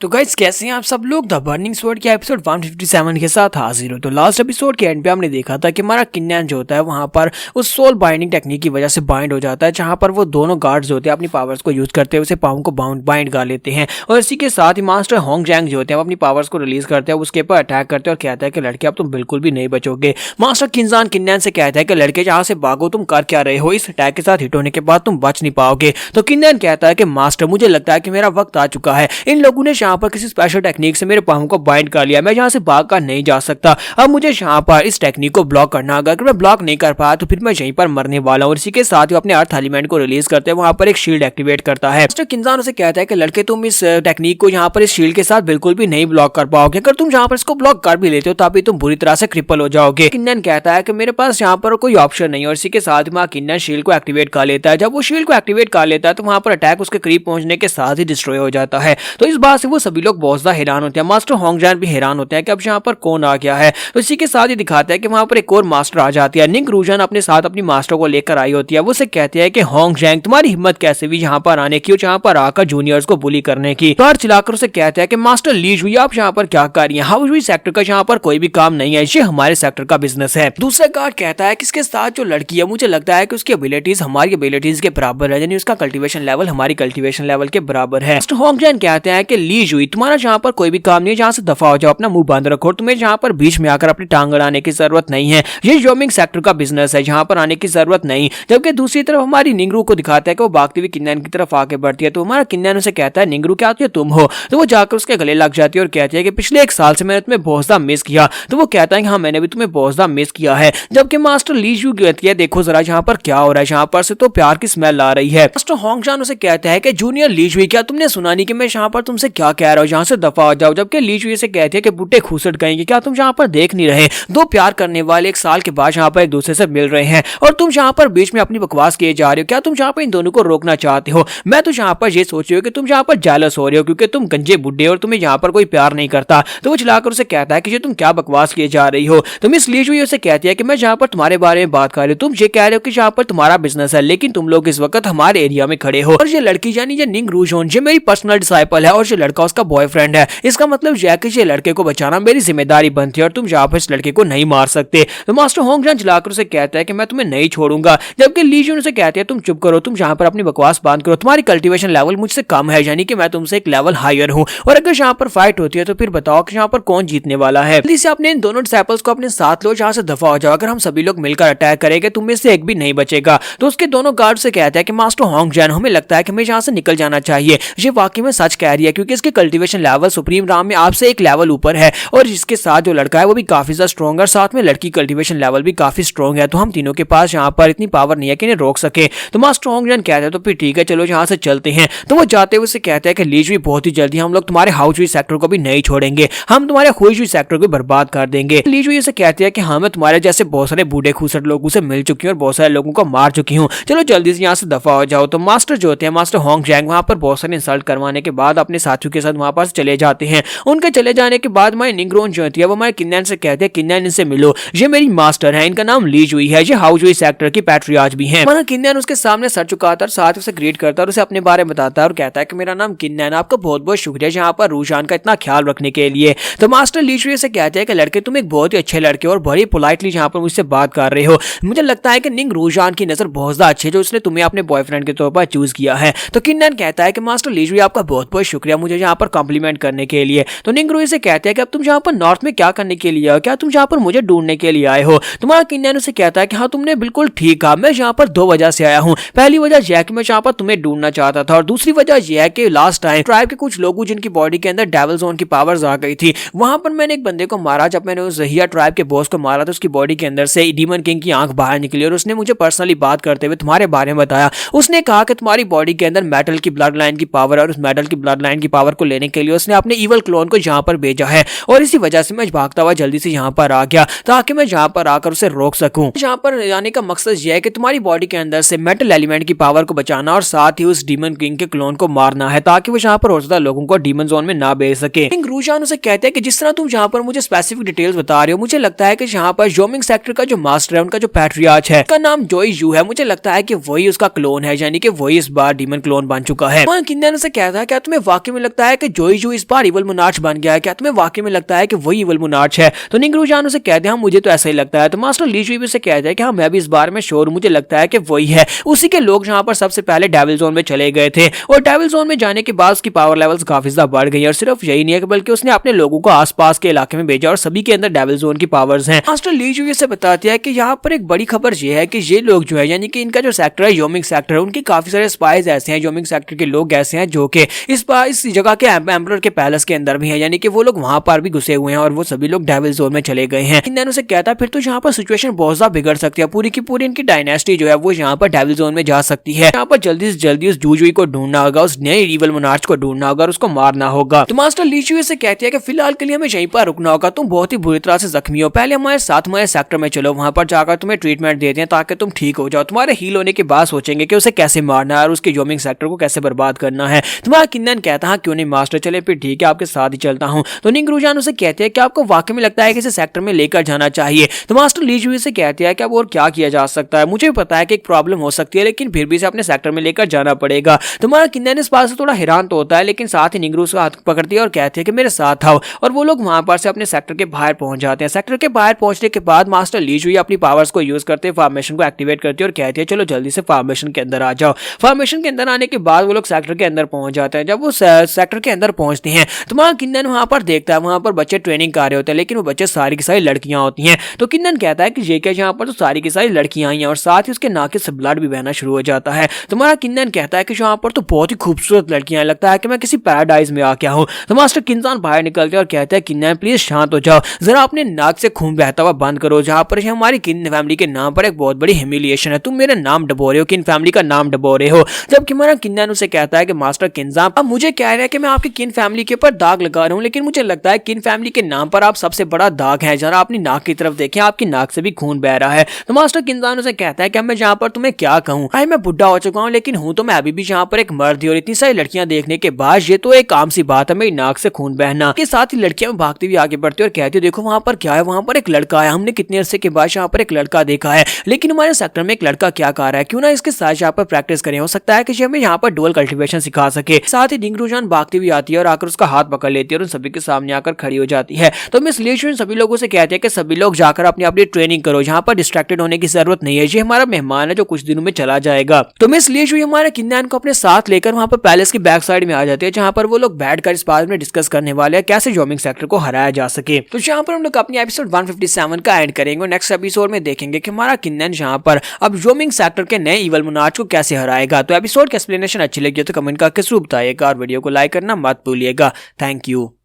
तो गाइस कैसे हैं आप सब लोग। द बर्निंग स्वॉर्ड के एपिसोड 157 के साथ हाजिर हो। तो लास्ट एपिसोड के एंड पे हमने देखा था कि हमारा किन्यान जो होता है वहां पर उस सोल बाइंडिंग टेक्निक की वजह से बाइंड हो जाता है, जहां पर वो दोनों गार्ड्स जो होते हैं अपनी पावर्स को यूज करते हैं उसे पाँव को बाइंड कर लेते हैं। और इसी के साथ ही मास्टर होंगजैंग जो होते हैं वो अपनी पावर्स को रिलीज करते हैं, उसके ऊपर अटैक करते हैं और कहता है कि लड़के अब तुम बिल्कुल भी नहीं बचोगे। मास्टर किन्जान किन्यान से कहता है कि लड़के जहाँ से भागो, तुम कर क्या रहे हो, इस अटैक के साथ हिट होने के बाद तुम बच नहीं पाओगे। तो किन्यान कहता है कि मास्टर मुझे लगता है कि मेरा वक्त आ चुका है, इन लोगों ने यहाँ पर किसी स्पेशल टेक्निक से मेरे पाँव को बाइंड कर लिया, मैं यहाँ से भाग कर नहीं जा सकता। अब मुझे यहाँ पर इस टेक्निक को ब्लॉक करना होगा, अगर मैं ब्लॉक नहीं कर पाया तो फिर मैं यहीं पर मरने वाला हूँ। इसी के साथ ही अपने अर्थ एलिमेंट को रिलीज करते हैं, वहां पर एक शील्ड एक्टिवेट करता है। मास्टर किन्जान उसे कहता है कि लड़के तुम इस टेक्निक को यहाँ पर इस शील्ड के साथ बिल्कुल भी नहीं ब्लॉक कर पाओगे, अगर तुम यहाँ पर इसको ब्लॉक कर भी लेते हो तभी तुम बुरी तरह से क्रिपल हो जाओगे। किन्यान कहता है कि मेरे पास यहाँ पर कोई ऑप्शन नहीं है, और इसी के साथ ही किन्यान शील्ड को एक्टिवेट कर लेता है। जब वो शील्ड को एक्टिवेट कर लेता है तो वहां पर अटैक उसके करीब पहुंचने के साथ ही डिस्ट्रॉय हो जाता है। तो इस बात से वो सभी लोग बहुत ज्यादा हैरान होते हैं। मास्टर होंगजैन भी हैरान होते हैं कि अब यहाँ पर कौन आ गया है। तो इसी के साथ ही दिखाता है कि वहां पर एक और मास्टर आ जाती है। निंग रूजन अपने साथ अपनी मास्टर को लेकर आई होती है। वो उसे कहती है कि होंगजैंग तुम्हारी हिम्मत कैसे हुई यहाँ पर आने की, जहाँ पर आकर जूनियर्स को बुली करने की। बाहर चिल्लाकर उसे कहता है कि मास्टर लीज हुई आप यहाँ पर क्या कर रही हैं, हाउस सेक्टर का यहाँ पर कोई भी काम नहीं है, ये हमारे सेक्टर का बिजनेस है। दूसरा गार्ड कहता है कि इसके साथ जो लड़की है मुझे लगता है कि उसकी एबिलिटीज हमारी एबिलिटीज के बराबर है, यानी उसका कल्टीवेशन लेवल हमारी कल्टीवेशन लेवल के बराबर है। मास्टर होंगजैन कहते हैं कि लीज हुई तुम्हारा यहाँ पर कोई भी काम नहीं है, जहाँ से दफा हो जाओ, अपना मुंह बंद रखो, तुम्हें यहाँ पर बीच में आकर अपनी टांग अड़ाने की जरूरत नहीं है, ये योमिंग सेक्टर का बिजनेस है, यहाँ पर आने की जरूरत नहीं। जबकि दूसरी तरफ हमारी निंगरू को दिखाता है कि वो भागती हुई किन्यान की तरफ आके बढ़ती है। तो हमारा किन्यान उसे कहता है निंगरू क्या तुम हो। तो वो जाकर उसके गले लग जाती है और कहती है कि पिछले 1 साल से मैंने तुम्हें बहुत ज्यादा मिस किया। तो वो कहता है कि हाँ मैंने भी तुम्हें बहुत ज्यादा मिस किया है। जबकि मास्टर लीजू कहती है देखो जरा यहाँ पर क्या हो रहा है, यहाँ पर से तो प्यार की स्मेल आ रही है। मास्टर होंगजैन उसे कहता है कि जूनियर लीजू क्या तुमने सुना नहीं कि मैं यहाँ पर तुमसे क्या कह रहा हूँ, यहाँ से दफा हो जाओ। जबकि लीजू से कहती है कि बुड्ढे खूसट गएंगे, क्या तुम यहाँ पर देख नहीं रहे, दो प्यार करने वाले 1 साल के बाद यहाँ पर एक दूसरे से मिल रहे हैं और तुम यहाँ पर बीच में अपनी बकवास किए जा रहे हो, क्या तुम यहाँ पर इन दोनों को रोकना चाहते हो। मैं तो यहाँ पर ये सोच रही हूँ कि तुम यहाँ पर जेलस हो रहे हो क्योंकि तुम गंजे बुड्ढे और तुम्हें यहाँ पर कोई प्यार नहीं करता। तो वो चिल्लाकर उसे कहता है कि ये तुम क्या बकवास किए जा रही हो। तुम इस लीजू उसे कहती है कि मैं यहाँ पर तुम्हारे बारे में बात कर रही हूँ, तुम ये कह रहे हो कि यहाँ पर तुम्हारा बिजनेस है, लेकिन तुम लोग इस वक्त हमारे एरिया में खड़े हो। और ये लड़की यानी ये निंग रूजोन ये मेरी पर्सनल डिसाइपल है और ये लड़का उसका बॉयफ्रेंड है। इसका मतलब यह है कि ये लड़के को बचाना मेरी जिम्मेदारी बनती है और तुम यहाँ पर इस लड़के को नहीं मार सकते। तो मास्टर होंगजैन चिल्लाकर उसे कहता है कि मैं तुम्हें नहीं छोड़ूंगा। जबकि लीजून उसे कहती है तुम चुप करो, तुम यहाँ पर अपनी बकवास बंद करो, तुम्हारी कल्टीवेशन लेवल मुझसे कम है, यानी कि मैं तुमसे एक लेवल हायर हूँ, और अगर यहाँ पर फाइट होती है तो फिर बताओ कि यहाँ पर कौन जीतने वाला है। जल्दी से अपने इन दोनों डिसाइपल्स को अपने साथ लो, जहाँ से दफा हो जाओ, अगर हम सभी लोग मिलकर अटैक करेंगे तुम में से एक भी नहीं बचेगा। तो उसके दोनों गार्ड से कहता है कि मास्टर होंगजैन हमें लगता है कि हमें यहाँ से निकल जाना चाहिए। ये वाकई में सच कह रही है क्योंकि इसके कल्टीवेशन लेवल सुप्रीम राम में आपसे एक लेवल ऊपर है, और इसके साथ जो लड़का है वो भी काफी ज्यादा स्ट्रॉन्ग है, साथ में लड़की कल्टीवेशन लेवल भी काफी स्ट्रॉन्ग है। तो हम तीनों के पास यहाँ पर इतनी पावर नहीं है कि इन्हें रोक सके। तो मास्टर होंगजैन कहते हैं तो फिर ठीक है चलो यहाँ से चलते हैं। तो वो जाते हुए उसे कहते हैं कि लीज भी बहुत ही जल्दी हम लोग तुम्हारे हाउस सेक्टर को भी नहीं छोड़ेंगे, हम तुम्हारे खुश सेक्टर को बर्बाद कर देंगे। लीज से कहती है कि हाँ मैं तुम्हारे जैसे बहुत सारे बूढ़े खूसट लोगों से मिल चुकी हूँ और बहुत सारे लोगों को मार चुकी हूँ, चलो जल्दी से यहाँ से दफा हो जाओ। तो मास्टर जो होते हैं मास्टर होंगजैंग वहाँ पर बहुत सारे इंसल्ट करवाने के बाद अपने साथियों के साथ वहाँ पर चले जाते हैं। उनके चले जाने के बाद हमारी निंगरोन जो होती है वो हमारे किन्यान से कहते हैं किन्यान इनसे मिलो, ये मेरी मास्टर है, इनका नाम लीज हुई है, ये हाउस सेक्टर की पैट्रियार्च भी है। हमारा किन्यान उसके सामने सर झुकाता है, साथ उसे ग्रीट करता है और उसे अपने बारे में बताता है और कहता है कि मेरा नाम किन्यान, आपका बहुत बहुत शुक्रिया यहाँ पर रूजान का इतना ख्याल रखने के लिए। तो मास्टर लीज से कहते हैं कि लड़के तुम एक बहुत ही अच्छे लड़के और बड़ी पोलाइटली यहाँ पर मुझसे बात कर रहे हो, मुझे लगता है कि निंग रूजान की नजर बहुत ज्यादा अच्छी है जो उसने तुम्हें अपने बॉयफ्रेंड के तौर पर चूज किया है। तो किन्यान कहता है कि मास्टर लीज आपका बहुत बहुत शुक्रिया मुझे यहाँ पर कॉम्प्लीमेंट करने के लिए। तो निंग रू से कहते हैं कि अब तुम यहाँ पर नॉर्थ में क्या करने के लिए हो, क्या तुम यहाँ पर मुझे ढूंढने के लिए आए हो। तुम्हारा किन्यान उसे कहता है कि हाँ तुमने बिल्कुल ठीक कहा, मैं यहाँ पर 2 वजह से आया हूँ। पहली वजह यह है कि मैं यहाँ पर तुम्हें ढूंढना चाहता था, और दूसरी वजह यह है कि लास्ट टाइम ट्राइब के कुछ लोगों जिनकी बॉडी के अंदर डेविल जोन की पावर्स आ गई थी, वहां पर मैंने एक बंदे को मारा। जब मैंने उस जहिया ट्राइब के बॉस को मारा तो उसकी बॉडी के अंदर से डीमन किंग की आंख बाहर निकली और उसने मुझे पर्सनली बात करते हुए तुम्हारे बारे में बताया। उसने कहा कि तुम्हारी बॉडी के अंदर मेटल की ब्लड लाइन की पावर, और उस मेटल की ब्लड लाइन की पावर को लेने के लिए उसने अपने इवल क्लोन को यहाँ पर भेजा है, और इसी वजह से मैं भागता हुआ जल्दी से यहाँ पर आ गया ताकि मैं यहाँ पर आकर उसे रोक सकूं। यहाँ पर आने का मकसद यह है कि तुम्हारी बॉडी के अंदर से मेटल एलिमेंट की पावर को बचाना और साथ ही उस डीमन किंग के क्लोन को मारना है ताकि वो यहाँ पर और ज्यादा लोगों को डीमन जोन में ना भेज सके। रूजान उसे कहते हैं कि जिस तरह तुम यहाँ पर मुझे स्पेसिफिक डिटेल्स बता रहे हो, मुझे लगता है कि यहाँ पर योमिंग सेक्टर का जो मास्टर है उनका जो पैट्रियार्च है उसका नाम जोई यू है, मुझे लगता है कि वही उसका क्लोन है, यानी कि वही इस बार डीमन क्लोन बन चुका है। किन्यान उसे कहता है क्या तुम्हें वाकई में लगता कहता है कि जोई जू इस बार इवल मोनार्च बन गया है, क्या तुम्हें वाकई में लगता है कि वही इवल मोनार्च है? तो निंगरू जान उसे कहते हैं हाँ मुझे तो ऐसा ही लगता है। तो मास्टर ली जुई भी उसे कहता है कि हाँ मैं भी इस बार में श्योर, मुझे लगता है कि वही है। उसी के लोग जहाँ पर सबसे पहले डेविल जोन में चले गए थे और डेविल जोन में जाने के बाद उसकी पावर लेवल्स काफी ज्यादा बढ़ गई और सिर्फ यही नहीं है बल्कि उसने अपने लोगों को आसपास के इलाके में भेजा और सभी के अंदर डेविल जोन की पावर्स हैं। मास्टर ली जुई से बताती है कि यहाँ पर एक बड़ी खबर ये है कि ये लोग जो है यानी कि इनका जो सेक्टर है योमिंग सेक्टर है, उनके काफी सारे स्पाइस ऐसे हैं, योमिंग सेक्टर के लोग ऐसे हैं जो कि इस जगह के एम्परर के पैलेस के अंदर भी है, यानी कि वो लोग वहां पर भी घुसे हुए हैं और वो सभी लोग डेविल जोन में चले गए हैं। किन्नन उसे कहता है फिर तो यहाँ पर सिचुएशन बहुत ज्यादा बिगड़ सकती है, पूरी की पूरी इनकी डायनेस्टी जो है वो यहाँ पर डेविल जोन में जा सकती है। यहाँ पर जल्दी से जल्दी उस जूजुई को ढूंढना होगा, उस नए इविल मोनार्च को ढूंढना होगा और उसको मारना होगा। तो मास्टर ली जुई से कहती है कि फिलहाल के लिए हमें यहीं पर रुकना होगा, तुम बहुत ही बुरी तरह से जख्मी हो, पहले हमारे साथ हमारे सेक्टर में चलो, वहां पर जाकर तुम्हें ट्रीटमेंट देते हैं ताकि तुम ठीक हो जाओ। तुम्हारे हील होने के बाद सोचेंगे कि उसे कैसे मारना है और उसके योमिंग सेक्टर को कैसे बर्बाद करना है। तुम्हारा किन्नन कहता है क्यों नहीं मास्टर, चले फिर ठीक है आपके साथ ही चलता हूँ। तो निंगरू जान उसे कहते हैं कि आपको वाकई में लगता है कि इसे सेक्टर में लेकर जाना चाहिए। तो मास्टर ली जुई से कहते हैं कि अब और क्या किया जा सकता है, मुझे भी पता है कि एक प्रॉब्लम हो सकती है लेकिन फिर भी इसे अपने सेक्टर में लेकर जाना पड़ेगा। तुम्हारा किन्नन इस बात से थोड़ा हैरान तो होता है लेकिन साथ ही निंगरू उसका हाथ पकड़ती है और कहती है कि मेरे साथ आओ और वो लोग वहां पर से अपने सेक्टर के बाहर पहुंच जाते हैं। सेक्टर के बाहर पहुंचने के बाद मास्टर ली जुई अपनी पावर्स को यूज करते फॉर्मेशन को एक्टिवेट करती है और कहती है चलो जल्दी से फॉर्मेशन के अंदर आ जाओ। फॉर्मेशन के अंदर आने के बाद वो लोग सेक्टर के अंदर पहुंच जाते हैं। जब वो सेक्टर के अंदर पहुंचते हैं तो वहां किन्नन वहां पर देखता है वहां पर बच्चे ट्रेनिंग कर रहे होते हैं लेकिन वो बच्चे सारी की सारी लड़कियां होती हैं। तो किन्नन कहता है कि ये क्या यहाँ पर तो सारी की सारी लड़कियां आई हैं और साथ ही उसके नाक से ब्लड भी बहना शुरू हो जाता है। तुम्हारा किन्नन कहता है कि यहाँ पर तो बहुत ही खूबसूरत लड़कियां हैं, लगता है कि मैं किसी पैराडाइज में आ गया हूँ। तो मास्टर किन्सान बाहर निकलते हैं और कहते हैं किन्नन प्लीज शांत हो जाओ, जरा अपने नाक से खून बहता हुआ बंद करो, जहाँ पर हमारी किन फैमिली के नाम पर एक बहुत बड़ी ह्यूमिलिएशन है, तुम मेरा नाम डबो रहे हो, किन फैमिली का नाम डबो रहे हो। जबकि हमारा किन्नन उसे कहता है कि मास्टर किन्सान अब मुझे कह रहे हैं कि मैं आपकी किन फैमिली के ऊपर दाग लगा रहा हूँ लेकिन मुझे लगता है किन फैमिली के नाम पर आप सबसे बड़ा दाग है, जरा अपनी नाक की तरफ देखें, आपकी नाक से भी खून बह रहा है। तो मास्टर किन्सान उसे कहता है कि मैं जहाँ पर तुम्हें क्या कहूँ, भाई मैं बुढ़ा हो चुका हूँ लेकिन हूँ तो मैं अभी भी यहाँ पर एक मर्द ही और इतनी सारी लड़कियां देखने के बाद ये तो एक आम सी बात है मेरी नाक से खून बहना। के साथ ही लड़कियां भागती हुई आगे बढ़ती और कहती है देखो वहां पर क्या है, वहां पर एक लड़का है, हमने कितने अरसे के बाद यहाँ पर एक लड़का देखा है लेकिन हमारे सेक्टर में एक लड़का क्या कर रहा है, क्यों ना इसके साथ यहाँ पर प्रैक्टिस करें, हो सकता है कि हमें यहाँ पर डुअल कल्टीवेशन सिखा सके। साथ ही निंगरू जान भागती हुई आती है और आकर उसका हाथ पकड़ लेती है और उन सभी के सामने आकर खड़ी हो जाती है। तो मिस ली जुई सभी लोगों से कहते हैं कि सभी लोग जाकर अपनी अपनी ट्रेनिंग करो, यहाँ पर डिस्ट्रैक्टेड होने की जरूरत नहीं है, ये हमारा मेहमान है जो कुछ दिनों में चला जाएगा। तो मिस ली जुई हमारे किन्नन को अपने साथ लेकर वहां पर पैलेस की बैक साइड में आ जाती है जहां पर वो लोग बैठकर इस बारे में डिस्कस करने वाले हैं कैसे योमिंग सेक्टर को हराया जा सके। तो यहाँ पर हम लोग अपनी एपिसोड 157 का एंड करेंगे। नेक्स्ट एपिसोड में देखेंगे कि हमारा किन्नन यहाँ पर अब योमिंग सेक्टर के नए इवल मोनार्च को कैसे हराएगा। तो एपिसोड की एक्सप्लेनेशन अच्छी लगी तो कमेंट करके जरूर बताइएगा और वीडियो को लाइक करना मत भूलिएगा। Thank you.